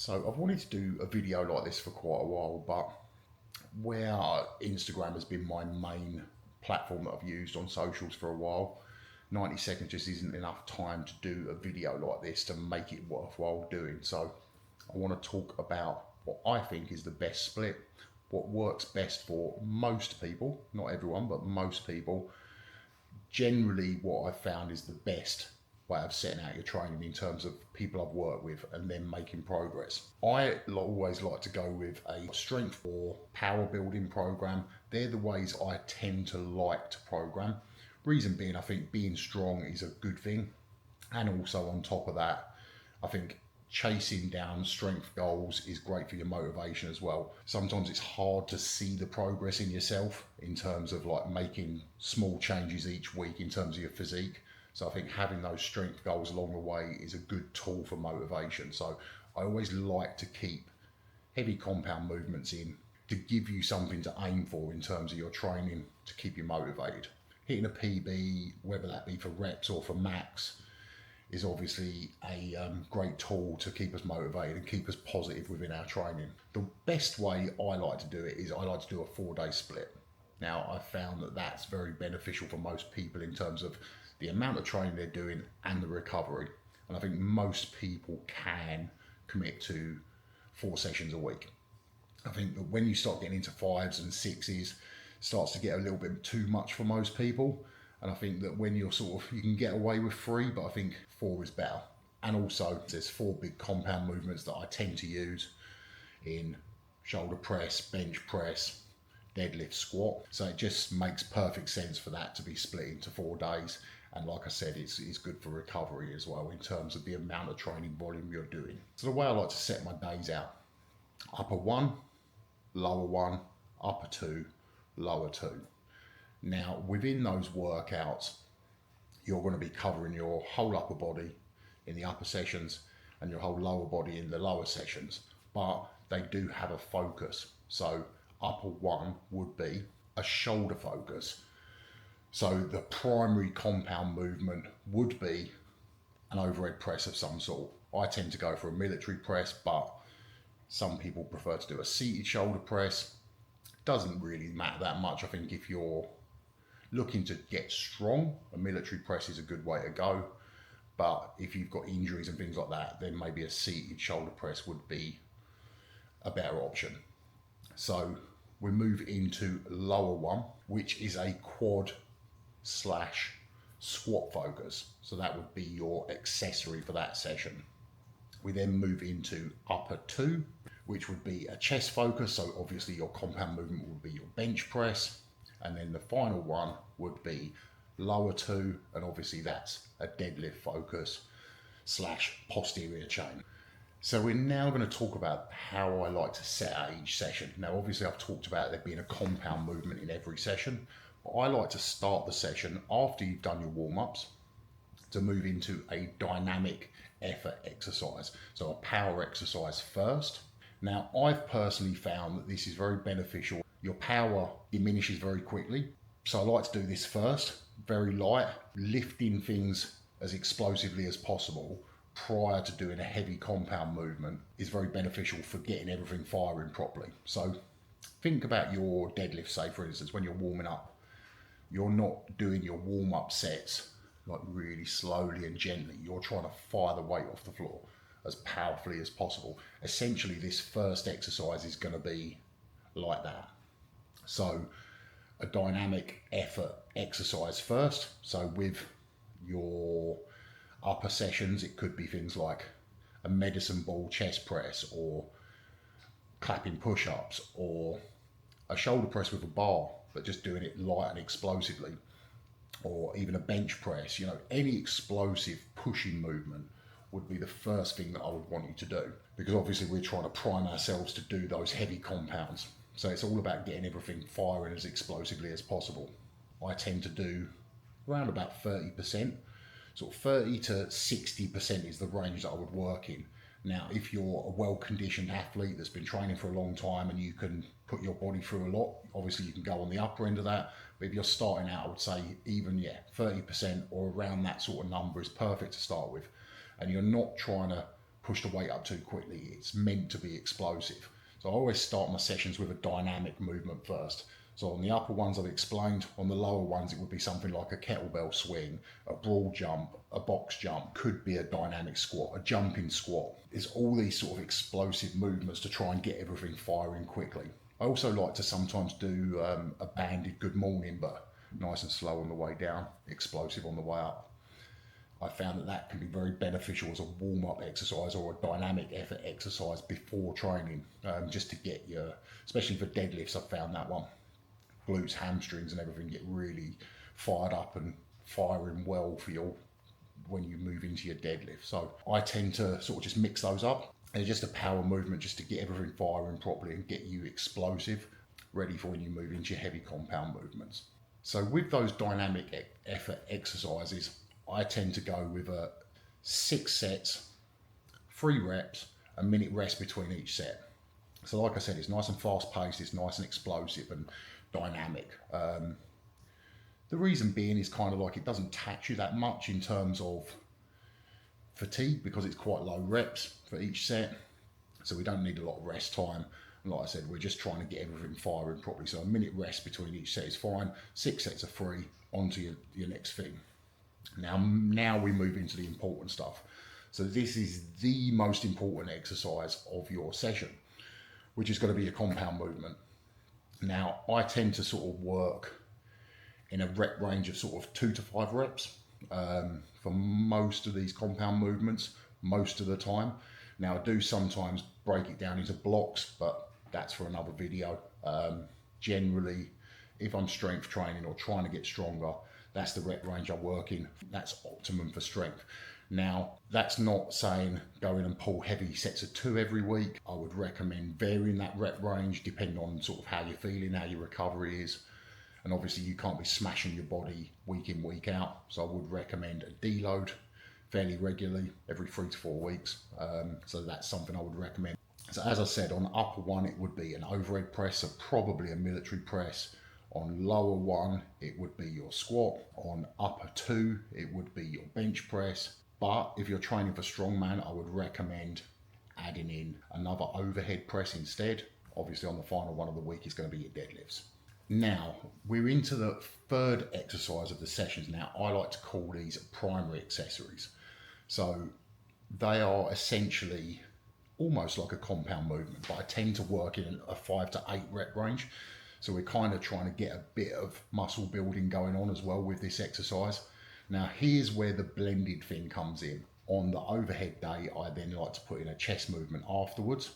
So I've wanted to do a video like this for quite a while, but where Instagram has been my main platform that I've used on socials for a while, 90 seconds just isn't enough time to do a video like this to make it worthwhile doing. So I want to talk about what I think is the best split, what works best for most people, not everyone, but most people. Generally what I've found is the best way of setting out your training in terms of people I've worked with and then making progress. I always like to go with a strength or power building program. They're the ways I tend to like to program. Reason being, I think being strong is a good thing. And also on top of that, I think chasing down strength goals is great for your motivation as well. Sometimes it's hard to see the progress in yourself in terms of like making small changes each week in terms of your physique. So I think having those strength goals along the way is a good tool for motivation. So I always like to keep heavy compound movements in to give you something to aim for in terms of your training to keep you motivated. Hitting a PB, whether that be for reps or for max, is obviously a great tool to keep us motivated and keep us positive within our training. The best way I like to do it is I like to do a 4-day split. Now I've found that that's very beneficial for most people in terms of the amount of training they're doing and the recovery. And I think most people can commit to 4 sessions a week. I think that when you start getting into 5s and 6s, it starts to get a little bit too much for most people. And I think that when you're you can get away with 3, but I think 4 is better. And also there's 4 big compound movements that I tend to use in shoulder press, bench press, deadlift, squat. So it just makes perfect sense for that to be split into 4 days. And like I said, it's good for recovery as well in terms of the amount of training volume you're doing. So the way I like to set my days out: upper 1, lower 1, upper 2, lower 2. Now within those workouts, you're going to be covering your whole upper body in the upper sessions and your whole lower body in the lower sessions, but they do have a focus. So upper 1 would be a shoulder focus. So the primary compound movement would be an overhead press of some sort. I tend to go for a military press, but some people prefer to do a seated shoulder press. Doesn't really matter that much. I think if you're looking to get strong, a military press is a good way to go. But if you've got injuries and things like that, then maybe a seated shoulder press would be a better option. So we move into lower 1, which is a quad / squat focus. So that would be your accessory for that session. We then move into upper 2, which would be a chest focus. So obviously your compound movement would be your bench press. And then the final one would be lower 2. And obviously that's a deadlift focus / posterior chain. So we're now going to talk about how I like to set out each session. Now, obviously I've talked about there being a compound movement in every session. But I like to start the session after you've done your warm-ups to move into a dynamic effort exercise. So a power exercise first. Now, I've personally found that this is very beneficial. Your power diminishes very quickly. So I like to do this first, very light, lifting things as explosively as possible prior to doing a heavy compound movement is very beneficial for getting everything firing properly. So think about your deadlift, say for instance, when you're warming up. You're not doing your warm-up sets like really slowly and gently. You're trying to fire the weight off the floor as powerfully as possible. Essentially, this first exercise is going to be like that. So a dynamic effort exercise first. So with your upper sessions, it could be things like a medicine ball chest press or clapping push-ups or a shoulder press with a bar, but just doing it light and explosively, or even a bench press. Any explosive pushing movement would be the first thing that I would want you to do, because obviously we're trying to prime ourselves to do those heavy compounds. So it's all about getting everything firing as explosively as possible. I tend to do around about 30%. So 30 to 60% is the range that I would work in. Now, if you're a well-conditioned athlete that's been training for a long time and you can put your body through a lot, obviously you can go on the upper end of that. But if you're starting out, I would say even 30% or around that sort of number is perfect to start with. And you're not trying to push the weight up too quickly. It's meant to be explosive. So I always start my sessions with a dynamic movement first. So on the upper ones I've explained, on the lower ones it would be something like a kettlebell swing, a broad jump, a box jump, could be a dynamic squat, a jumping squat. It's all these sort of explosive movements to try and get everything firing quickly. I also like to sometimes do a banded good morning, but nice and slow on the way down, explosive on the way up. I found that can be very beneficial as a warm-up exercise or a dynamic effort exercise before training, just to get your, especially for deadlifts, I've found that one. Glutes, hamstrings and everything get really fired up and firing well for your, when you move into your deadlift. So I tend to sort of just mix those up. And it's just a power movement just to get everything firing properly and get you explosive, ready for when you move into your heavy compound movements. So with those dynamic effort exercises, I tend to go with 6 sets, 3 reps, a minute rest between each set. So like I said, it's nice and fast paced, it's nice and explosive and dynamic. The reason being is kind of like it doesn't tax you that much in terms of fatigue because it's quite low reps for each set. So we don't need a lot of rest time. And like I said, we're just trying to get everything firing properly. So a minute rest between each set is fine. 6 sets of 3, onto your next thing. Now we move into the important stuff. So this is the most important exercise of your session, which is going to be a compound movement. Now I tend to sort of work in a rep range of sort of 2 to 5 reps for most of these compound movements, most of the time. Now I do sometimes break it down into blocks, but that's for another video. Generally, if I'm strength training or trying to get stronger, that's the rep range I work in. That's optimum for strength. Now, that's not saying go in and pull heavy sets of 2 every week. I would recommend varying that rep range depending on sort of how you're feeling, how your recovery is. And obviously you can't be smashing your body week in, week out. So I would recommend a deload fairly regularly, every 3 to 4 weeks. So that's something I would recommend. So as I said, on upper one, it would be an overhead press, so probably a military press. On lower one, it would be your squat. On upper 2, it would be your bench press. But if you're training for strongman, I would recommend adding in another overhead press instead. Obviously on the final one of the week is going to be your deadlifts. Now, we're into the third exercise of the sessions. Now, I like to call these primary accessories. So they are essentially almost like a compound movement, but I tend to work in a 5 to 8 rep range. So we're kind of trying to get a bit of muscle building going on as well with this exercise. Now, here's where the blended thing comes in. On the overhead day, I then like to put in a chest movement afterwards.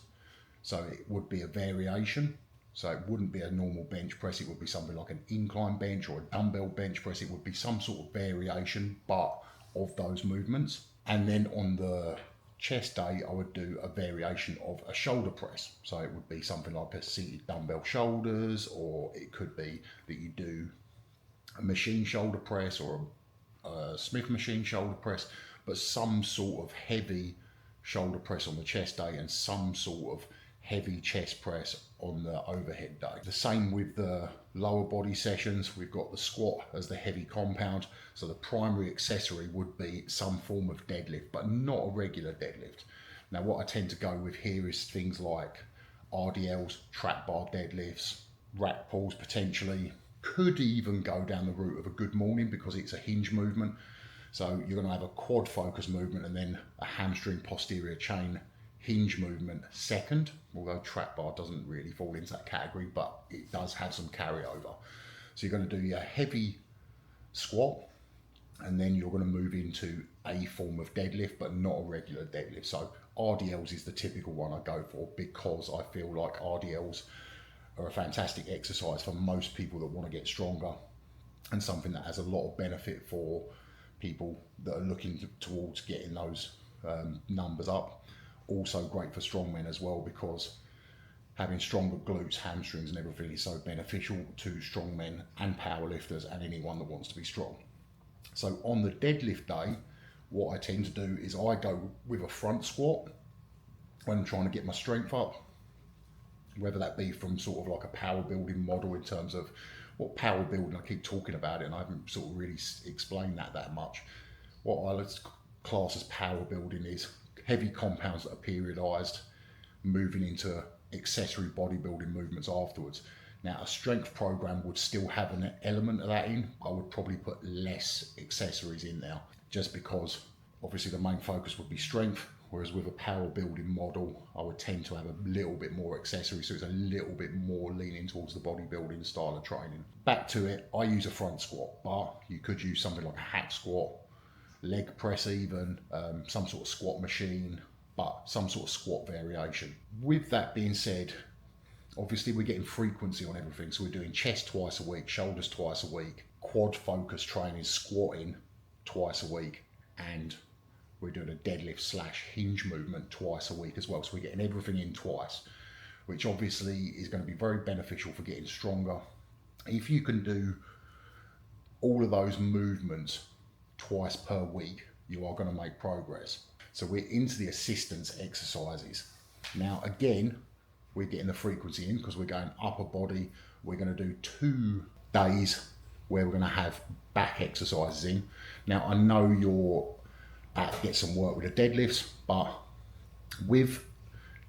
So it would be a variation. So it wouldn't be a normal bench press. It would be something like an incline bench or a dumbbell bench press. It would be some sort of variation, but of those movements. And then on the chest day, I would do a variation of a shoulder press. So it would be something like a seated dumbbell shoulders, or it could be that you do a machine shoulder press or a Smith machine shoulder press, but some sort of heavy shoulder press on the chest day and some sort of heavy chest press on the overhead day. The same with the lower body sessions. We've got the squat as the heavy compound. So the primary accessory would be some form of deadlift, but not a regular deadlift. Now what I tend to go with here is things like RDLs, trap bar deadlifts, rack pulls potentially. Could even go down the route of a good morning because it's a hinge movement. So you're going to have a quad focus movement and then a hamstring posterior chain hinge movement second, although trap bar doesn't really fall into that category, but it does have some carryover. So you're going to do your heavy squat and then you're going to move into a form of deadlift, but not a regular deadlift. So RDLs is the typical one I go for because I feel like RDLs are a fantastic exercise for most people that want to get stronger and something that has a lot of benefit for people that are looking towards getting those numbers up. Also great for strongmen as well because having stronger glutes, hamstrings and everything is so beneficial to strongmen and powerlifters and anyone that wants to be strong. So on the deadlift day, what I tend to do is I go with a front squat when I'm trying to get my strength up, whether that be from sort of like a power building model in terms of what power building, I keep talking about it and I haven't sort of really explained that much. What I class as power building is heavy compounds that are periodized, moving into accessory bodybuilding movements afterwards. Now, a strength program would still have an element of that in. I would probably put less accessories in there, just because obviously the main focus would be strength, whereas with a power building model, I would tend to have a little bit more accessories, so it's a little bit more leaning towards the bodybuilding style of training. Back to it, I use a front squat bar. You could use something like a hack squat, leg press even, some sort of squat machine, but some sort of squat variation. With that being said, obviously we're getting frequency on everything, so we're doing chest twice a week, shoulders twice a week, quad focus training, squatting twice a week, and we're doing a deadlift / hinge movement twice a week as well. So we're getting everything in twice, which obviously is going to be very beneficial for getting stronger. If you can do all of those movements twice per week, you are going to make progress. So we're into the assistance exercises. Now, again, we're getting the frequency in because we're going upper body. We're going to do 2 days where we're going to have back exercises in. Now, I know your back gets some work with the deadlifts, but with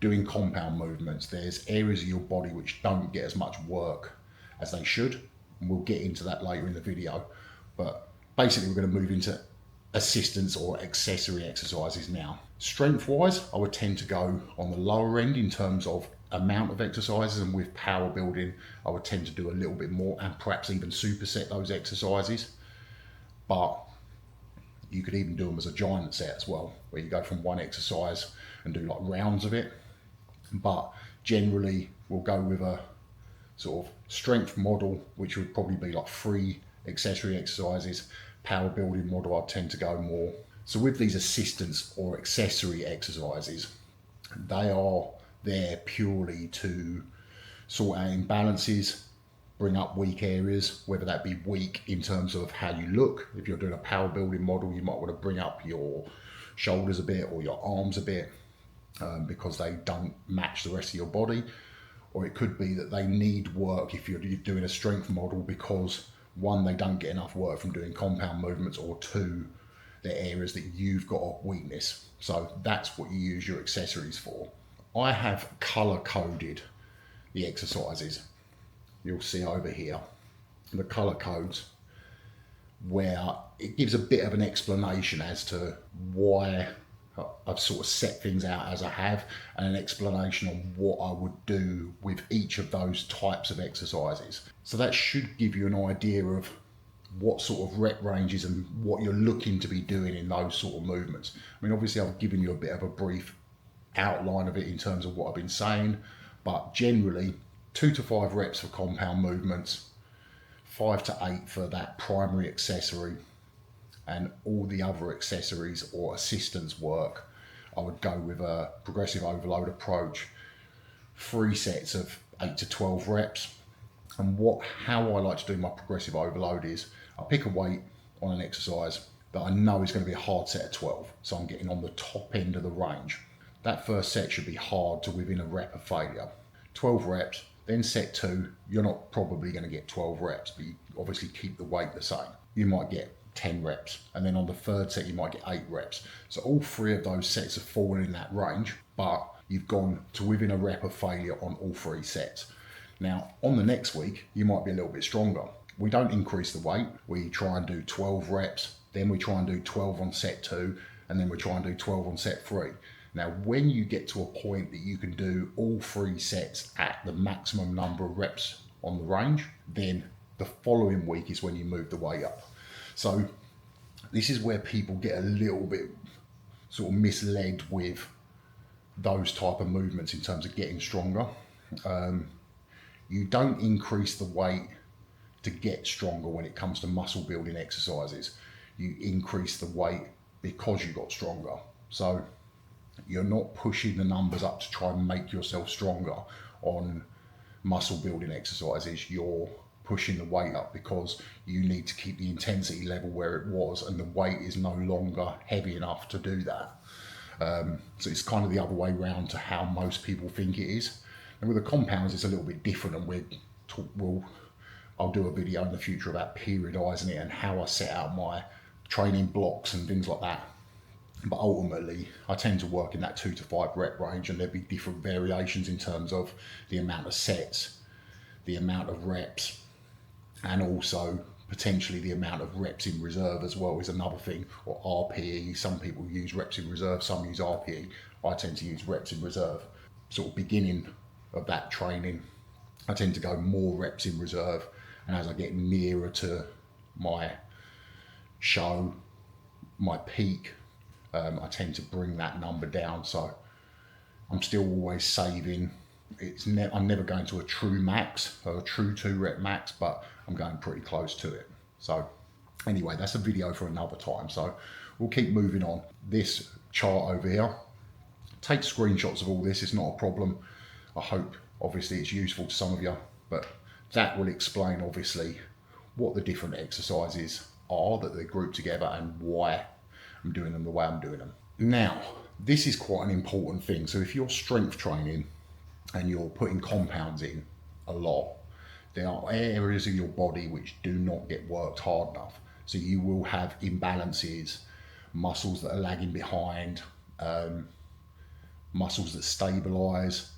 doing compound movements, there's areas of your body which don't get as much work as they should. And we'll get into that later in the video. But basically, we're going to move into assistance or accessory exercises now. Strength wise, I would tend to go on the lower end in terms of amount of exercises, and with power building, I would tend to do a little bit more and perhaps even superset those exercises. But you could even do them as a giant set as well, where you go from one exercise and do like rounds of it. But generally, we'll go with a sort of strength model, which would probably be like 3 accessory exercises. Power building model, I tend to go more. So with these assistance or accessory exercises, they are there purely to sort out imbalances, bring up weak areas, whether that be weak in terms of how you look. If you're doing a power building model, you might want to bring up your shoulders a bit or your arms a bit because they don't match the rest of your body. Or it could be that they need work if you're doing a strength model because 1, they don't get enough work from doing compound movements, or 2, they're areas that you've got a weakness. So that's what you use your accessories for. I have color coded the exercises. You'll see over here the color codes, where it gives a bit of an explanation as to why I've sort of set things out as I have, and an explanation on what I would do with each of those types of exercises. So that should give you an idea of what sort of rep ranges and what you're looking to be doing in those sort of movements. I mean, obviously I've given you a bit of a brief outline of it in terms of what I've been saying, but generally 2 to 5 reps for compound movements, 5 to 8 for that primary accessory, and all the other accessories or assistance work, I would go with a progressive overload approach, 3 sets of 8 to 12 reps. And how I like to do my progressive overload is I pick a weight on an exercise that I know is going to be a hard set of 12. So I'm getting on the top end of the range. That first set should be hard to within a rep of failure. 12 reps, then set 2, you're not probably going to get 12 reps, but you obviously keep the weight the same. You might get 10 reps, and then on the third set you might get 8 reps. So all 3 of those sets have fallen in that range, but you've gone to within a rep of failure on all 3 sets. Now on the next week you might be a little bit stronger. We don't increase the weight, we try and do 12 reps, then we try and do 12 on set 2, and then we try and do 12 on set 3. Now when you get to a point that you can do all 3 sets at the maximum number of reps on the range, then the following week is when you move the weight up. So this is where people get a little bit sort of misled with those type of movements in terms of getting stronger. You don't increase the weight to get stronger when it comes to muscle building exercises. You increase the weight because you got stronger. So you're not pushing the numbers up to try and make yourself stronger on muscle building exercises. You're pushing the weight up because you need to keep the intensity level where it was, and the weight is no longer heavy enough to do that. So it's kind of the other way around to how most people think it is. And with the compounds, it's a little bit different, and I'll do a video in the future about periodizing it and how I set out my training blocks and things like that. But ultimately, I tend to work in that 2 to 5 rep range, and there'll be different variations in terms of the amount of sets, the amount of reps, and also potentially the amount of reps in reserve as well is another thing, or RPE. Some people use reps in reserve, some use RPE. I tend to use reps in reserve. Sort of beginning of that training, I tend to go more reps in reserve, and as I get nearer to my show, my peak, I tend to bring that number down. So I'm still always saving. I'm never going to a true max or a true 2 rep max, but I'm going pretty close to it. So anyway, that's a video for another time. So we'll keep moving on. This chart over here, take screenshots of all this. It's not a problem. I hope obviously it's useful to some of you, but that will explain obviously what the different exercises are that they're grouped together and why I'm doing them the way I'm doing them. Now, this is quite an important thing. So if you're strength training and you're putting compounds in a lot, there are areas of your body which do not get worked hard enough. So you will have imbalances, muscles that are lagging behind, muscles that stabilize,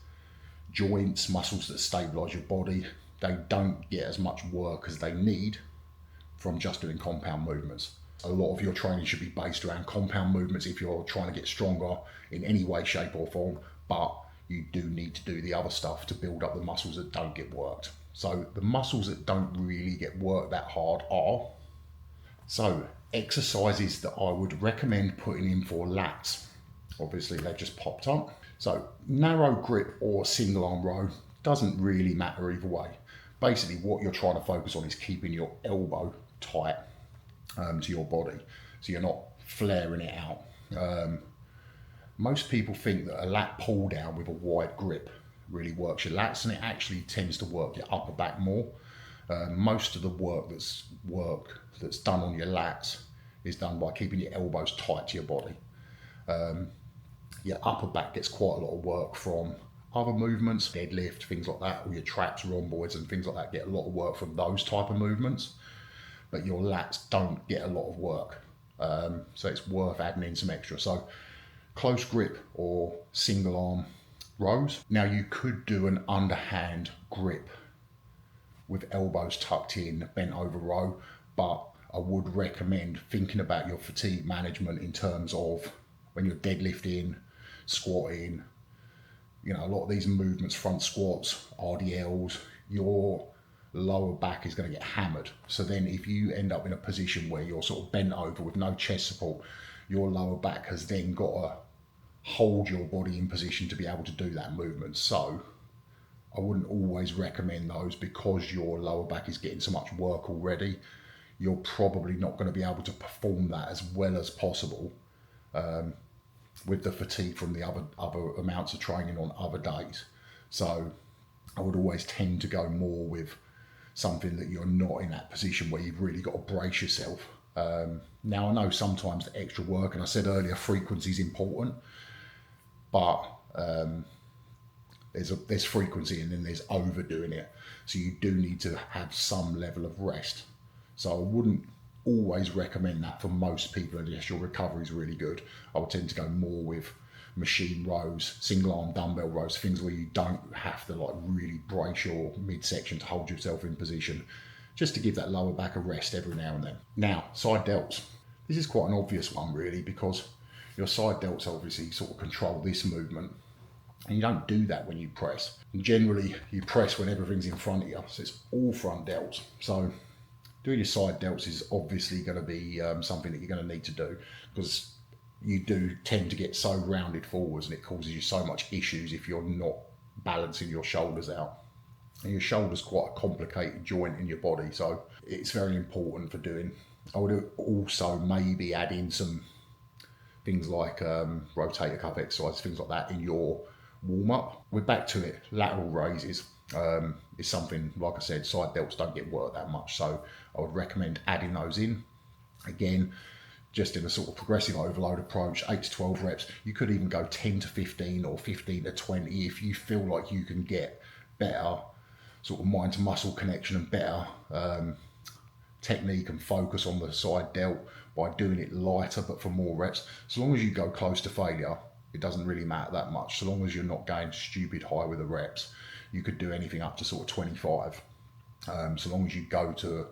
joints, muscles that stabilize your body. They don't get as much work as they need from just doing compound movements. A lot of your training should be based around compound movements if you're trying to get stronger in any way, shape or form, but you do need to do the other stuff to build up the muscles that don't get worked. So the muscles that don't really get worked that hard are, so exercises that I would recommend putting in for lats. Obviously they've just popped up. So narrow grip or single arm row, doesn't really matter either way. Basically what you're trying to focus on is keeping your elbow tight to your body, so you're not flaring it out. Most people think that a lat pull down with a wide grip really works your lats, and it actually tends to work your upper back more. Most of the work that's done on your lats is done by keeping your elbows tight to your body. Your upper back gets quite a lot of work from other movements, deadlift, things like that, or your traps, rhomboids and things like that get a lot of work from those type of movements, but your lats don't get a lot of work. So it's worth adding in some extra. So close grip or single arm rows. Now you could do an underhand grip with elbows tucked in, bent over row, but I would recommend thinking about your fatigue management in terms of when you're deadlifting, squatting, a lot of these movements, front squats, RDLs, your lower back is going to get hammered. So then if you end up in a position where you're sort of bent over with no chest support, your lower back has then got to hold your body in position to be able to do that movement. So I wouldn't always recommend those, because your lower back is getting so much work already. You're probably not going to be able to perform that as well as possible with the fatigue from the other amounts of training on other days. So I would always tend to go more with something that you're not in that position where you've really got to brace yourself. Now I know sometimes the extra work, and I said earlier frequency is important, but there's frequency and then there's overdoing it. So you do need to have some level of rest. So I wouldn't always recommend that for most people unless your recovery is really good. I would tend to go more with machine rows, single arm dumbbell rows, things where you don't have to really brace your midsection to hold yourself in position, just to give that lower back a rest every now and then. Now, side delts. This is quite an obvious one really, because your side delts obviously sort of control this movement, and you don't do that when you press. And generally you press when everything's in front of you, so it's all front delts. So doing your side delts is obviously going to be something that you're going to need to do, because you do tend to get so rounded forwards and it causes you so much issues if you're not balancing your shoulders out. And your shoulder's quite a complicated joint in your body, so it's very important for doing. I would also maybe add in some things like rotator cuff exercise, things like that in your warm-up. We're back to it. Lateral raises is something, like I said, side delts don't get worked that much, so I would recommend adding those in. Again, just in a sort of progressive overload approach, 8 to 12 reps. You could even go 10 to 15 or 15 to 20 if you feel like you can get better sort of mind to muscle connection and better technique and focus on the side delt by doing it lighter but for more reps. So long as you go close to failure, it doesn't really matter that much. So long as you're not going stupid high with the reps, you could do anything up to sort of 25. So long as you go to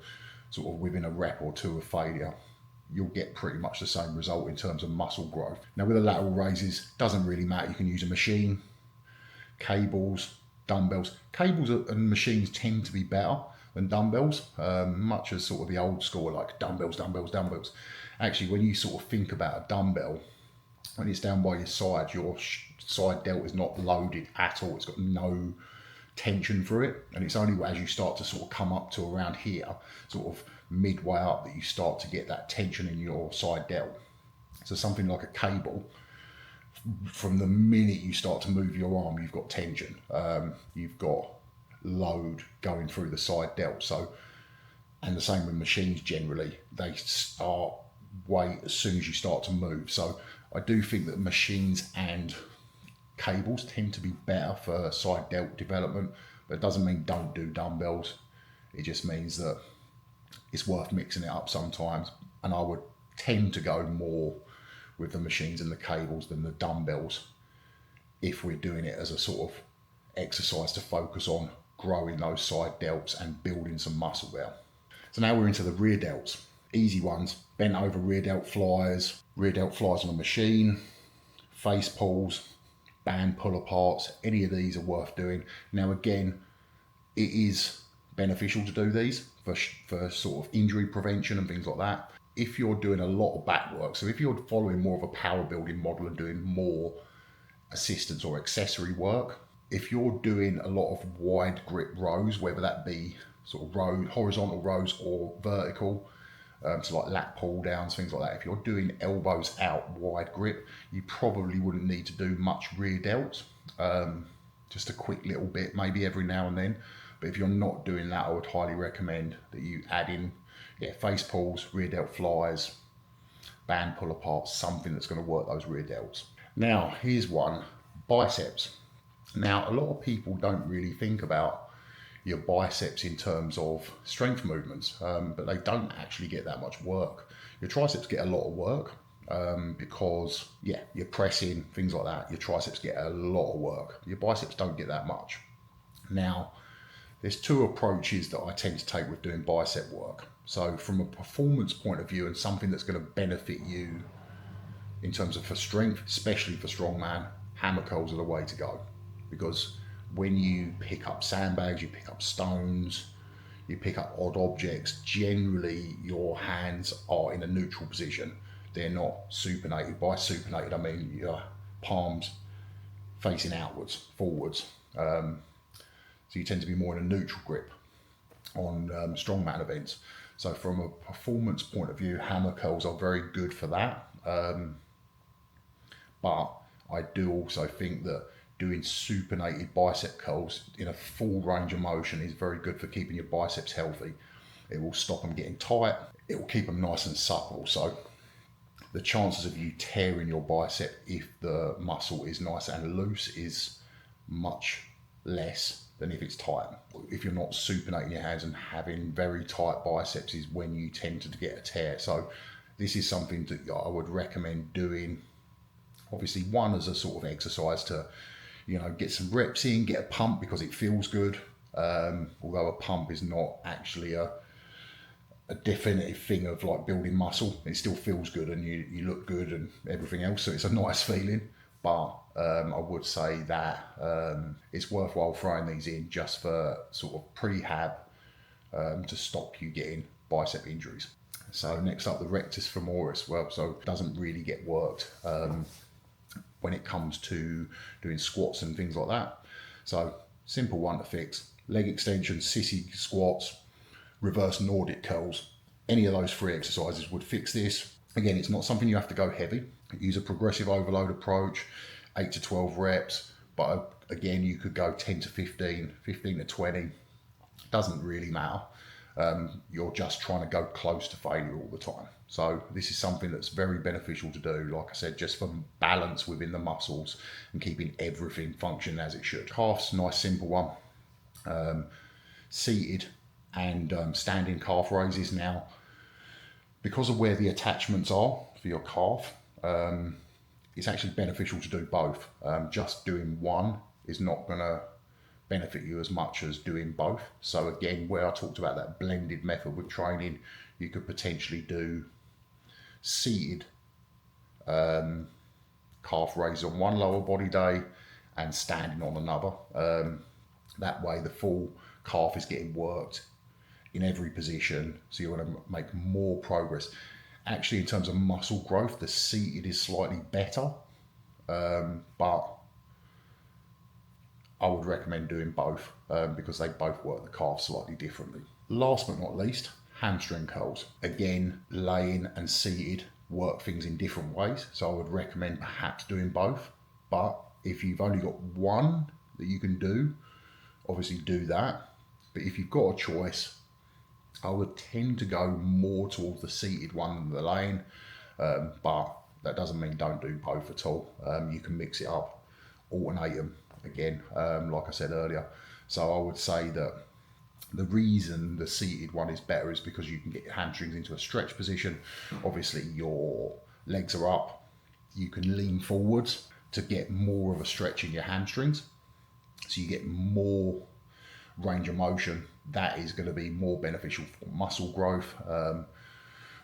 sort of within a rep or two of failure, you'll get pretty much the same result in terms of muscle growth. Now with the lateral raises, doesn't really matter. You can use a machine, cables, dumbbells. Cables and machines tend to be better than dumbbells, much as sort of the old school, like dumbbells. Actually, when you sort of think about a dumbbell, when it's down by your side delt is not loaded at all. It's got no tension through it, and it's only as you start to sort of come up to around here, sort of midway up, that you start to get that tension in your side delt. So something like a cable, from the minute you start to move your arm, you've got tension, you've got load going through the side delt. So, and the same with machines, generally they start weight as soon as you start to move. So I do think that machines and cables tend to be better for side delt development, but it doesn't mean don't do dumbbells. It just means that it's worth mixing it up sometimes, and I would tend to go more with the machines and the cables than the dumbbells if we're doing it as a sort of exercise to focus on growing those side delts and building some muscle there. So now we're into the rear delts. Easy ones: bent over rear delt flies on a machine, face pulls, band pull aparts. Any of these are worth doing. Now again, it is beneficial to do these for sort of injury prevention and things like that. If you're doing a lot of back work, so if you're following more of a power building model and doing more assistance or accessory work, if you're doing a lot of wide grip rows, whether that be sort of horizontal rows or vertical, so like lat pull downs, things like that. If you're doing elbows out wide grip, you probably wouldn't need to do much rear delts, just a quick little bit, maybe every now and then. But if you're not doing that, I would highly recommend that you add in face pulls, rear delt flies, band pull apart, something that's going to work those rear delts. Now here's one: biceps. Now a lot of people don't really think about your biceps in terms of strength movements, but they don't actually get that much work. Your triceps get a lot of work because you're pressing, things like that. Your triceps get a lot of work. Your biceps don't get that much. Now there's two approaches that I tend to take with doing bicep work. So from a performance point of view, and something that's going to benefit you in terms of for strength, especially for strongman, hammer curls are the way to go. Because when you pick up sandbags, you pick up stones, you pick up odd objects, generally your hands are in a neutral position. They're not supinated. By supinated, I mean your palms facing outwards, forwards. So you tend to be more in a neutral grip on strongman events. So from a performance point of view, hammer curls are very good for that. But I do also think that doing supinated bicep curls in a full range of motion is very good for keeping your biceps healthy. It will stop them getting tight. It will keep them nice and supple. So the chances of you tearing your bicep if the muscle is nice and loose is much less than if it's tight. If you're not supinating your hands and having very tight biceps is when you tend to get a tear. So this is something that I would recommend doing. Obviously, one as a sort of exercise to, get some reps in, get a pump because it feels good. Although a pump is not actually a definitive thing of like building muscle, it still feels good and you look good and everything else. So it's a nice feeling. But I would say that it's worthwhile throwing these in just for sort of prehab to stop you getting bicep injuries. So next up, the rectus femoris. Well, so it doesn't really get worked when it comes to doing squats and things like that. So simple one to fix: leg extensions, sissy squats, reverse Nordic curls. Any of those three exercises would fix this. Again, it's not something you have to go heavy. Use a progressive overload approach, 8 to 12 reps. But again, you could go 10 to 15, 15 to 20. Doesn't really matter. You're just trying to go close to failure all the time. So this is something that's very beneficial to do, like I said, just for balance within the muscles and keeping everything functioning as it should. Calves, nice simple one. Seated and standing calf raises. Now, Because of where the attachments are for your calf, it's actually beneficial to do both. Just doing one is not going to benefit you as much as doing both. So again, where I talked about that blended method with training, you could potentially do seated calf raises on one lower body day and standing on another. That way the full calf is getting worked in every position, so you're going to make more progress. Actually, in terms of muscle growth, the seated is slightly better, but I would recommend doing both because they both work the calf slightly differently. Last but not least, hamstring curls. Again, laying and seated work things in different ways, so I would recommend perhaps doing both. But if you've only got one that you can do, obviously do that. But if you've got a choice, I would tend to go more towards the seated one than the laying, but that doesn't mean don't do both at all. You can mix it up, alternate them again, like I said earlier. So I would say that the reason the seated one is better is because you can get your hamstrings into a stretch position. Obviously your legs are up, you can lean forwards to get more of a stretch in your hamstrings, so you get more range of motion. That is going to be more beneficial for muscle growth.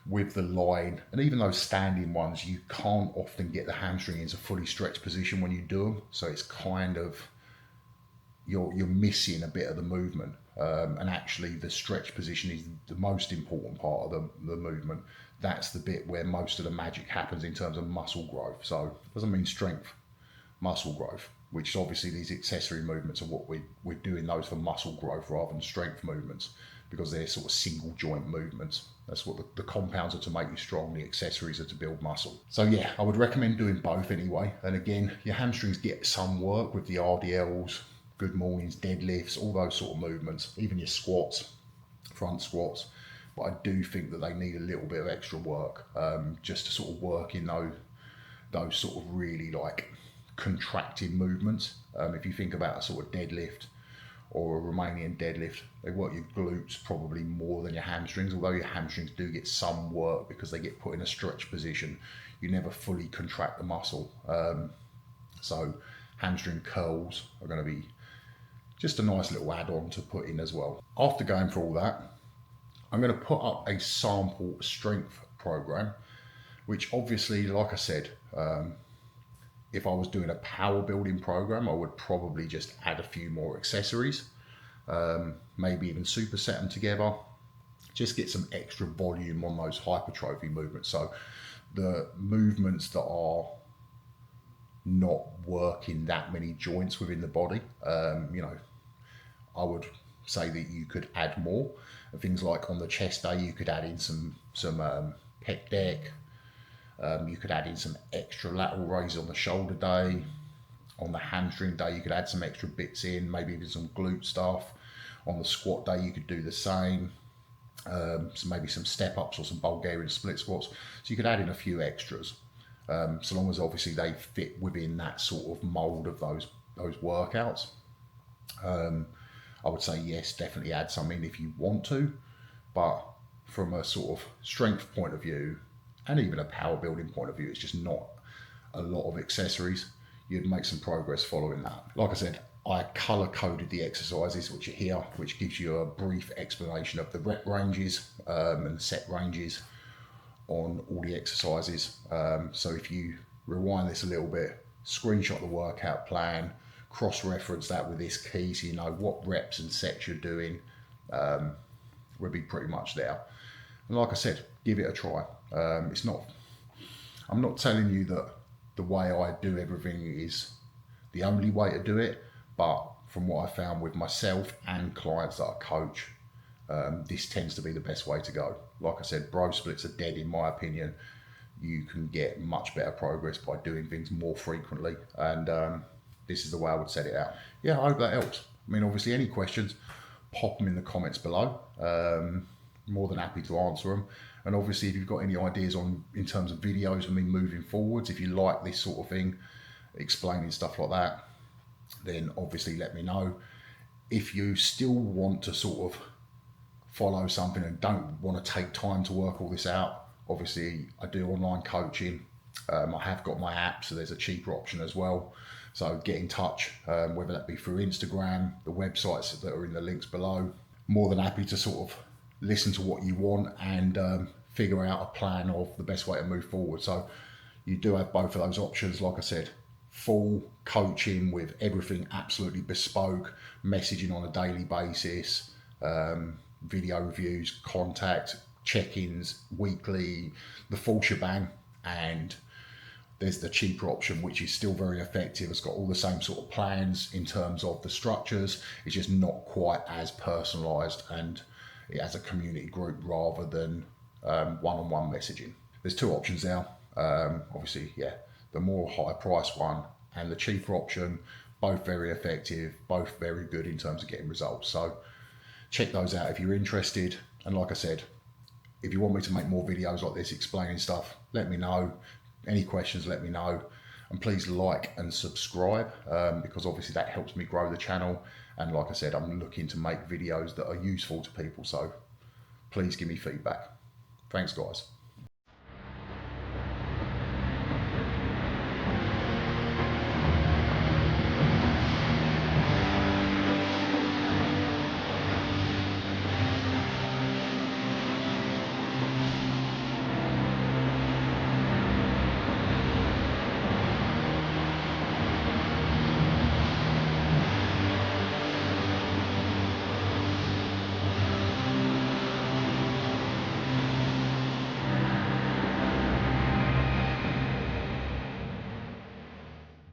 With the line and even those standing ones, you can't often get the hamstring into a fully stretched position when you do them, so it's kind of you're missing a bit of the movement, and actually the stretch position is the most important part of the movement. That's the bit where most of the magic happens in terms of muscle growth. So it doesn't mean strength, muscle growth, which is obviously these accessory movements are what we're doing those for muscle growth rather than strength movements, because they're sort of single joint movements. That's what the compounds are to make you strong, the accessories are to build muscle. So yeah, I would recommend doing both anyway. And again, your hamstrings get some work with the RDLs, good mornings, deadlifts, all those sort of movements, even your squats, front squats. But I do think that they need a little bit of extra work, just to sort of work in those sort of really like contracted movements. If you think about a sort of deadlift or a Romanian deadlift, they work your glutes probably more than your hamstrings, although your hamstrings do get some work because they get put in a stretch position. You never fully contract the muscle. So hamstring curls are going to be just a nice little add-on to put in as well. After going through all that, I'm going to put up a sample strength program, which obviously, like I said, if I was doing a power building program, I would probably just add a few more accessories, maybe even superset them together, just get some extra volume on those hypertrophy movements. So the movements that are not working that many joints within the body, I would say that you could add more. Things like on the chest day, you could add in some pec deck. You could add in some extra lateral raises on the shoulder day. On the hamstring day, you could add some extra bits in, maybe even some glute stuff. On the squat day, you could do the same. So maybe some step ups or some Bulgarian split squats. So you could add in a few extras, so long as obviously they fit within that sort of mold of those workouts. I would say yes, definitely add some in if you want to, but from a sort of strength point of view, and even a power building point of view, it's just not a lot of accessories. You'd make some progress following that. Like I said, I color coded the exercises which are here, which gives you a brief explanation of the rep ranges and the set ranges on all the exercises. So if you rewind this a little bit, screenshot the workout plan, cross-reference that with this key so you know what reps and sets you're doing, will be pretty much there. And like I said, give it a try. I'm not telling you that the way I do everything is the only way to do it, but from what I found with myself and clients that I coach, this tends to be the best way to go. Like I said, bro splits are dead in my opinion. You can get much better progress by doing things more frequently, and this is the way I would set it out. Yeah, I hope that helps. I mean, obviously any questions, pop them in the comments below. More than happy to answer them. And obviously if you've got any ideas in terms of videos of me moving forwards, if you like this sort of thing, explaining stuff like that, then obviously let me know. If you still want to sort of follow something and don't want to take time to work all this out, Obviously, I do online coaching. I have got my app, so there's a cheaper option as well. So get in touch, whether that be through Instagram, the websites that are in the links below. More than happy to sort of listen to what you want and figure out a plan of the best way to move forward. So you do have both of those options. Like I said, full coaching with everything absolutely bespoke, messaging on a daily basis, video reviews, contact, check-ins weekly, the full shebang. And there's the cheaper option, which is still very effective. It's got all the same sort of plans in terms of the structures. It's just not quite as personalized, and it has a community group rather than one-on-one messaging. There's two options now. Obviously, yeah, the more high price one and the cheaper option, both very effective, both very good in terms of getting results. So check those out if you're interested. And like I said, if you want me to make more videos like this explaining stuff, let me know. Any questions, let me know. And please like and subscribe, because obviously that helps me grow the channel. And like I said, I'm looking to make videos that are useful to people. So please give me feedback. Thanks, guys.